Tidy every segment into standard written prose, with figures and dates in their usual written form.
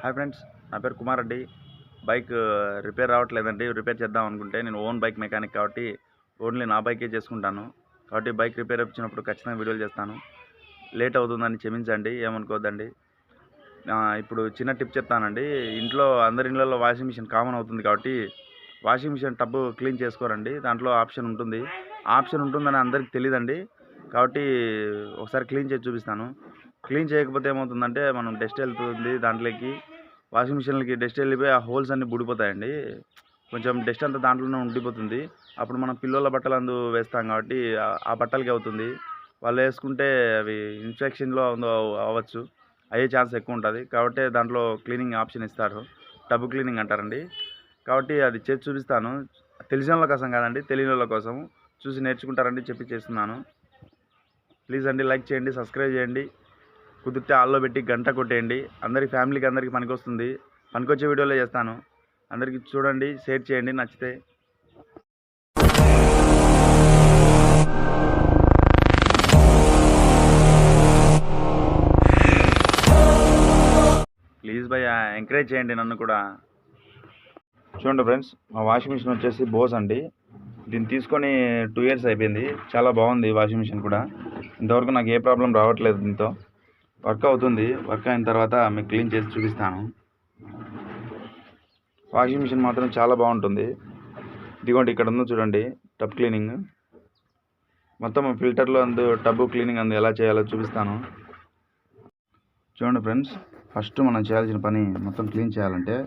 Hi friends, నా పేరు Kumar Reddy. Bike repair రావట్లేదండి. రిపేర్ చేద్దాం అనుకుంటే నేను ఓన్ బైక్ మెకానిక్ కాబట్టి ఓన్లీ నా బైకే చేసుకుంటాను. కాబట్టి బైక్ రిపేర్ వచ్చినప్పుడు ఖచ్చితంగా వీడియోలు చేస్తాను. లేట్ అవుతుందని క్షమించండి, ఏమనుకోవద్దండి. ఇప్పుడు చిన్న టిప్ చెప్తానండి. అందరి ఇళ్ళల్లో వాషింగ్ మిషన్ కామన్ అవుతుంది కాబట్టి వాషింగ్ మిషన్ టబ్బు క్లీన్ చేసుకోరండి. దాంట్లో ఆప్షన్ ఉంటుంది. ఆప్షన్ ఉంటుందని అందరికి తెలియదండి. కాబట్టి ఒకసారి క్లీన్ చేసి చూపిస్తాను. క్లీన్ చేయకపోతే ఏమవుతుందంటే మనం డస్ట్ వెళ్తుంది దాంట్లోకి, వాషింగ్ మిషన్లకి డస్ట్ వెళ్ళిపోయి ఆ హోల్స్ అన్నీ బుడిపోతాయండి. కొంచెం డస్ట్ అంతా దాంట్లోనే ఉండిపోతుంది. అప్పుడు మనం పిల్లల బట్టలు వేస్తాం కాబట్టి ఆ బట్టలకి అవుతుంది. వాళ్ళు వేసుకుంటే అవి ఇన్ఫెక్షన్లో అవ్వచ్చు, అయ్యే ఛాన్స్ ఎక్కువ ఉంటుంది. కాబట్టి దాంట్లో క్లీనింగ్ ఆప్షన్ ఇస్తారు, టబ్ క్లీనింగ్ అంటారండి. కాబట్టి అది చేసి చూపిస్తాను. తెలిసిన వాళ్ళ కోసం కాదండి, తెలియని వాళ్ళ కోసం. చూసి నేర్చుకుంటారండి చెప్పి చేస్తున్నాను. ప్లీజ్ అండి, లైక్ చేయండి, సబ్స్క్రైబ్ చేయండి, కుదిరితే ఆల్లో పెట్టి గంట కొట్టేయండి. ఫ్యామిలీకి అందరికీ పనికొస్తుంది. పనికొచ్చే వీడియోలో చేస్తాను. అందరికీ చూడండి, షేర్ చేయండి నచ్చితే. ప్లీజ్ భయ్య, ఎంకరేజ్ చేయండి నన్ను కూడా. చూడండి ఫ్రెండ్స్, మా వాషింగ్ మిషన్ వచ్చేసి బోస్ అండి. దీన్ని తీసుకొని 2 years అయిపోయింది. చాలా బాగుంది వాషింగ్ మిషన్ కూడా. ఇంతవరకు నాకు ఏ ప్రాబ్లం రావట్లేదు. దీంతో వర్క్ అవుతుంది. వర్క్ అయిన తర్వాత మీకు క్లీన్ చేసి చూపిస్తాను. వాషింగ్ మిషన్ మాత్రం చాలా బాగుంటుంది. ఇదిగోండి, ఇక్కడ ఉందో చూడండి టబ్ క్లీనింగ్. మొత్తం ఫిల్టర్లో టబ్ క్లీనింగ్ ఎలా చేయాలో చూపిస్తాను. చూడండి ఫ్రెండ్స్, ఫస్ట్ మనం చేయాల్సిన పని మొత్తం క్లీన్ చేయాలంటే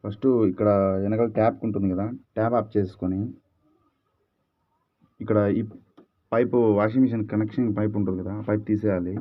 ఫస్ట్ ఇక్కడ వెనకాల ట్యాప్ ఉంటుంది కదా, ట్యాప్ ఆఫ్ చేసుకొని ఇక్కడ ఈ pipe, washing machine connection pipe ఉంటుంది కదా, పైప్ తీసేయాలి.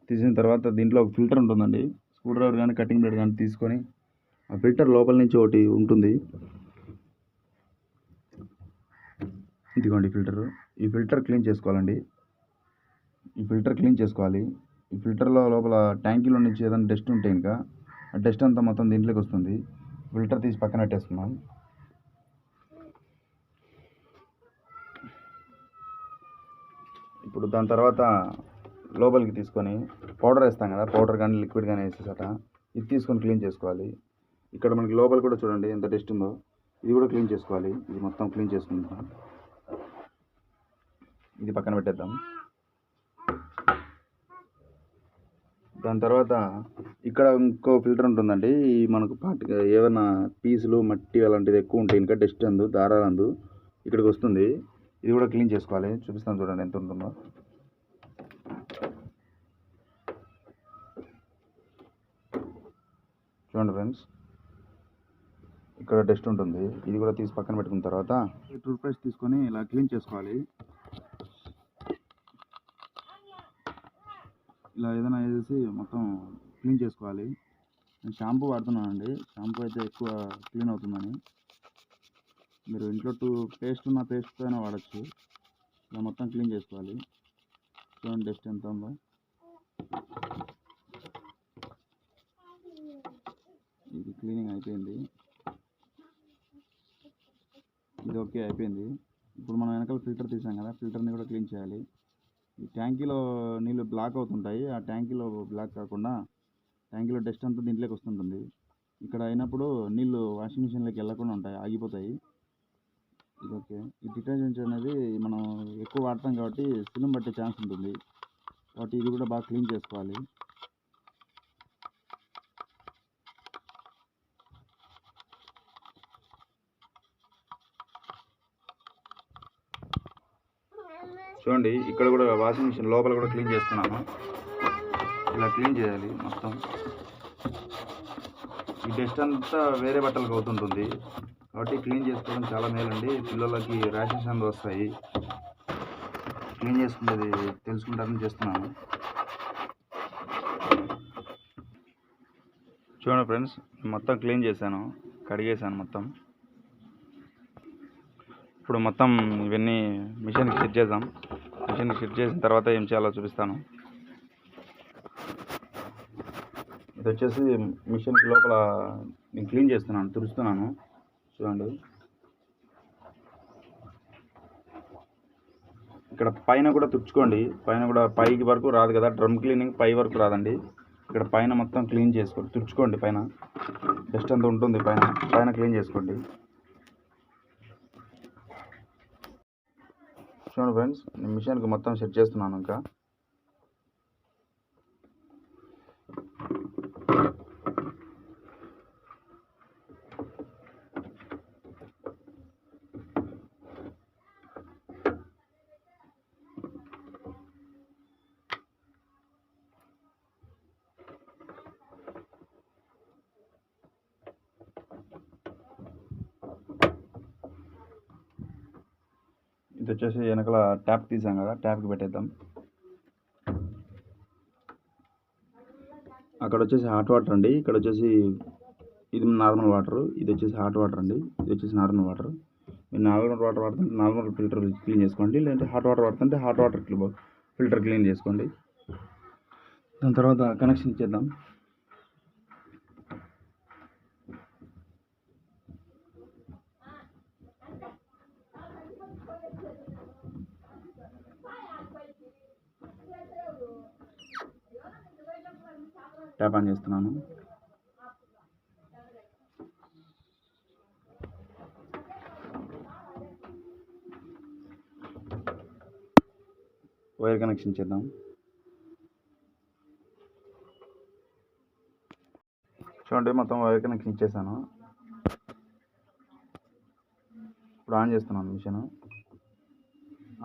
తీసిన తర్వాత దీంట్లో ఒక ఫిల్టర్ ఉంటుందండి. స్క్రూ డ్రైవర్ కానీ కటింగ్ బ్లేడ్ కానీ తీసుకొని ఆ ఫిల్టర్ లోపల నుంచి ఒకటి ఉంటుంది. ఇదిగోండి ఫిల్టర్. ఈ ఫిల్టర్ క్లీన్ చేసుకోవాలండి. ఈ ఫిల్టర్లో లోపల ట్యాంకీలో నుంచి ఏదైనా డస్ట్ ఉంటే ఇంకా ఆ డస్ట్ అంతా మొత్తం దీంట్లోకి వస్తుంది. ఫిల్టర్ తీసి పక్కన పెట్టేస్తున్నాం. ఇప్పుడు దాని తర్వాత లోపలికి తీసుకొని పౌడర్ వేస్తాం కదా, పౌడర్ కానీ లిక్విడ్ కానీ వేసేసాక ఇది తీసుకొని క్లీన్ చేసుకోవాలి. ఇక్కడ మనకి లోపల కూడా చూడండి ఎంత డస్ట్ ఉందో, ఇది కూడా క్లీన్ చేసుకోవాలి. ఇది మొత్తం క్లీన్ చేసుకుంటాం. ఇది పక్కన పెట్టేద్దాం. దాని తర్వాత ఇక్కడ ఇంకో ఫిల్టర్ ఉంటుందండి. మనకు ఏమైనా పీసులు, మట్టి అలాంటిది ఎక్కువ ఉంటాయి, ఇంకా డస్ట్ దారాలు ఇక్కడికి వస్తుంది. ఇది కూడా క్లీన్ చేసుకోవాలి. చూపిస్తాను చూడండి ఎంత ఉంటుందో. చూడండి ఫ్రెండ్స్, ఇక్కడ డస్ట్ ఉంటుంది. ఇది కూడా తీసి పక్కన పెట్టుకున్న తర్వాత టూత్ బ్రష్ తీసుకొని ఇలా క్లీన్ చేసుకోవాలి. ఇలా ఏదైనా వేసేసి మొత్తం క్లీన్ చేసుకోవాలి. నేను షాంపూ వాడుతున్నానండి. షాంపూ అయితే ఎక్కువ క్లీన్ అవుతుందని. మీరు ఇంట్లో పేస్ట్ ఉన్న పేస్ట్తో అయినా వాడచ్చు. ఇలా మొత్తం క్లీన్ చేసుకోవాలి. చూడండి డస్ట్ ఎంత ఉందో. ఇది క్లీనింగ్ అయిపోయింది. ఇది ఓకే అయిపోయింది. ఇప్పుడు మనం వెనకాల ఫిల్టర్ తీసాం కదా, ఫిల్టర్ని కూడా క్లీన్ చేయాలి. ఈ ట్యాంకీలో నీళ్ళు బ్లాక్ అవుతుంటాయి. ఆ ట్యాంకీలో బ్లాక్ కాకుండా ట్యాంకీలో డస్ట్ అంతా దీంట్లోకి వస్తుంటుంది. ఇక్కడ అయినప్పుడు నీళ్ళు వాషింగ్ మిషన్లోకి వెళ్ళకుండా ఉంటాయి, ఆగిపోతాయి. ఇది ఓకే. ఈ డిటర్జెంట్ అనేది మనం ఎక్కువ వాడతాం కాబట్టి సిలుం పట్టే ఛాన్స్ ఉంటుంది. కాబట్టి ఇది కూడా బాగా క్లీన్ చేసుకోవాలి. చూడండి, ఇక్కడ కూడా వాషింగ్ మిషన్ లోపల కూడా క్లీన్ చేస్తున్నాను. ఇలా క్లీన్ చేయాలి మొత్తం. ఈ డస్ట్ అంతా వేరే బట్టలకు అవుతుంటుంది కాబట్టి క్లీన్ చేసుకోవడం చాలా మేలండి. పిల్లలకి ర్యాషెస్ వస్తాయి. క్లీన్ చేసుకునేది తెలుసుకుంటారని చేస్తున్నాను. చూడండి ఫ్రెండ్స్, మొత్తం క్లీన్ చేశాను, కడిగేసాను మొత్తం. ఇప్పుడు మొత్తం ఇవన్నీ మిషన్కి సెట్ చేద్దాం. మిషన్కి సెట్ చేసిన తర్వాత ఏం చేయాలో చూపిస్తాను. ఇది వచ్చేసి మిషన్కి లోపల నేను క్లీన్ చేస్తున్నాను, తుడుస్తున్నాను. చూడండి, ఇక్కడ పైన కూడా తుడుచుకోండి. పైన కూడా పైకి వరకు రాదు కదా, డ్రమ్ క్లీనింగ్ పై వరకు రాదండి. ఇక్కడ పైన మొత్తం క్లీన్ చేసుకోండి, తుడుచుకోండి. పైన డస్ట్ అంతా ఉంటుంది, పైన క్లీన్ చేసుకోండి. చూడండి ఫ్రెండ్స్, నేను మిషన్కి మొత్తం సెట్ చేస్తున్నాను. ఇంకా ఇది వచ్చేసి వెనకాల ట్యాప్ తీసాం కదా, ట్యాప్కి పెట్టేద్దాం. అక్కడ వచ్చేసి హాట్ వాటర్ అండి, ఇక్కడ వచ్చేసి ఇది నార్మల్ వాటర్, ఇది వచ్చేసి హాట్ వాటర్ అండి, ఇది వచ్చేసి నార్మల్ వాటర్. మీరు నార్మల్ వాటర్ వాడుతుంటే నార్మల్ ఫిల్టర్ క్లీన్ చేసుకోండి, లేదంటే హాట్ వాటర్ వాడుతుంటే హాట్ వాటర్ ఫిల్టర్ క్లీన్ చేసుకోండి. దాని తర్వాత కనెక్షన్ ఇచ్చేద్దాం. ట్యాప్ ఆన్ చేస్తున్నాను. వైర్ కనెక్షన్ చేద్దాం. చూడండి, మొత్తం వైర్ కనెక్షన్ ఇచ్చేసాను. ఇప్పుడు ఆన్ చేస్తున్నాను. మిషన్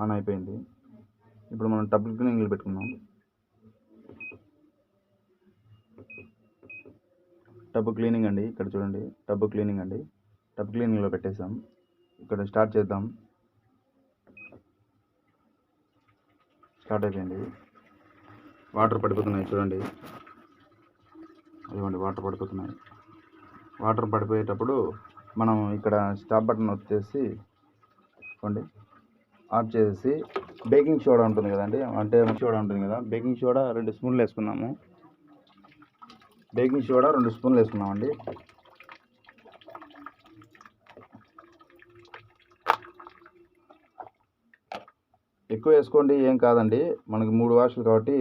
ఆన్ అయిపోయింది. ఇప్పుడు మనం టబ్ క్లీనింగ్లో పెట్టుకుందాం. టబ్ క్లీనింగ్ అండి, ఇక్కడ చూడండి, టబ్ క్లీనింగ్ అండి. టబ్ క్లీనింగ్లో పెట్టేసాం. ఇక్కడ స్టార్ట్ చేద్దాం. స్టార్ట్ అయిపోయింది. వాటర్ పడిపోతున్నాయి చూడండి, అదిగోండి వాటర్ పడిపోతున్నాయి. వాటర్ పడిపోయేటప్పుడు మనం ఇక్కడ స్టాప్ బటన్ వచ్చేసి చూడండి ఆఫ్ చేసి బేకింగ్ సోడా ఉంటుంది కదండి, అంటే సోడా ఉంటుంది కదా, బేకింగ్ సోడా 2 స్పూన్లు వేసుకున్నాము. బేకింగ్ సోడా 2 స్పూన్లు వేసుకున్నామండి. ఎక్కువ వేసుకోండి, ఏం కాదండి, మనకి 3 వాషులు కాబట్టి.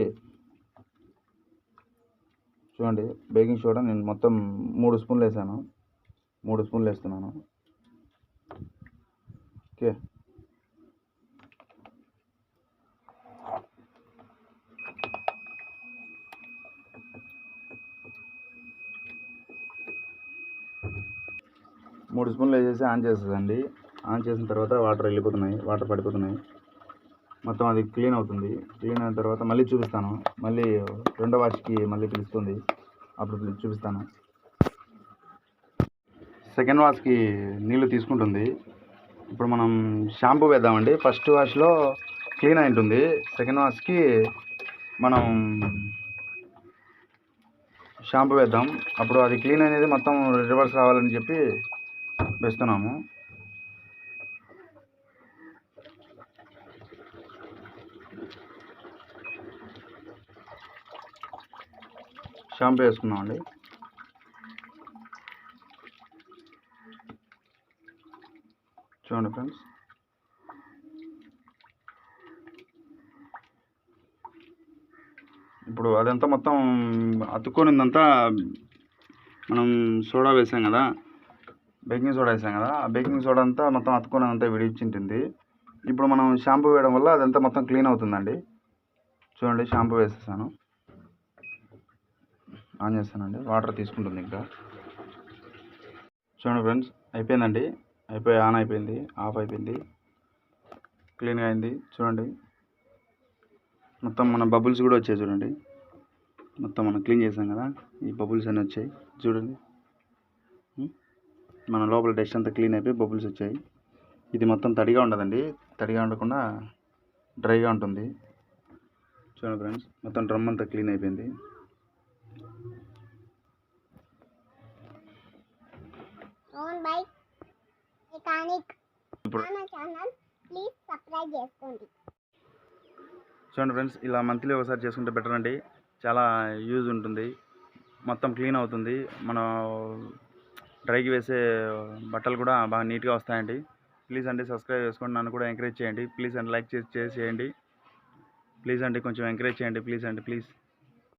చూడండి, బేకింగ్ సోడా నేను మొత్తం 3 స్పూన్లు వేసాను. 3 స్పూన్లు వేస్తున్నాను. ఓకే, మూడు స్పూన్లు వేసేసి ఆన్ చేస్తుందండి. ఆన్ చేసిన తర్వాత వాటర్ వెళ్ళిపోతున్నాయి, వాటర్ పడిపోతున్నాయి. మొత్తం అది క్లీన్ అవుతుంది. క్లీన్ అయిన తర్వాత మళ్ళీ చూపిస్తాను. మళ్ళీ రెండో వాష్కి మళ్ళీ పిలుస్తుంది, అప్పుడు చూపిస్తాను. సెకండ్ వాష్కి నీళ్ళు తీసుకుంటుంది. ఇప్పుడు మనం షాంపూ వేద్దామండి. ఫస్ట్ వాష్లో క్లీన్ అయి ఉంటుంది, సెకండ్ వాష్కి మనం షాంపూ వేద్దాం. అప్పుడు అది క్లీన్ అనేది మొత్తం రివర్స్ రావాలని చెప్పి వేస్తున్నాము. షాంపూ వేసుకున్నామండి. చూడండి ఫ్రెండ్స్, ఇప్పుడు అదంతా మొత్తం అతుక్కొనిందంతా మనం సోడా వేసాం కదా, బేకింగ్ సోడా వేసాం కదా, ఆ బేకింగ్ సోడా అంతా మొత్తం అతుక్కొనిందంతా విడిచింటుంది. ఇప్పుడు మనం షాంపూ వేయడం వల్ల అదంతా మొత్తం క్లీన్ అవుతుందండి. చూడండి, షాంపూ వేసేసాను. ఆన్ చేస్తానండి, వాటర్ తీసుకుంటుంది. ఇంకా చూడండి ఫ్రెండ్స్, అయిపోయిందండి. ఆన్ అయిపోయింది, ఆఫ్ అయిపోయింది, క్లీన్గా అయింది. చూడండి, మొత్తం మన బబుల్స్ కూడా వచ్చాయి. చూడండి, మొత్తం మనం క్లీన్ చేసాం కదా, ఈ బబుల్స్ అన్నీ వచ్చాయి. చూడండి, మన లోపల డస్ట్ అంతా క్లీన్ అయిపోయి బబుల్స్ వచ్చాయి. ఇది మొత్తం తడిగా ఉండదండి, తడిగా ఉండకుండా డ్రైగా ఉంటుంది. చూడండి ఫ్రెండ్స్, మొత్తం డ్రమ్ అంతా క్లీన్ అయిపోయింది. చూడండి ఫ్రెండ్స్, ఇలా మంత్లీ ఒకసారి చేసుకుంటే బెటర్ అండి, చాలా యూజ్ ఉంటుంది. మొత్తం క్లీన్ అవుతుంది. మనం డ్రైకి వేసే బట్టలు కూడా బాగా నీట్గా వస్తాయండి. ప్లీజ్ అండి సబ్స్క్రైబ్ చేసుకోండి, నన్ను కూడా ఎంకరేజ్ చేయండి. ప్లీజ్ అండి లైక్ చేసి చేయండి. ప్లీజ్ అండి కొంచెం ఎంకరేజ్ చేయండి. ప్లీజ్ అండి ప్లీజ్.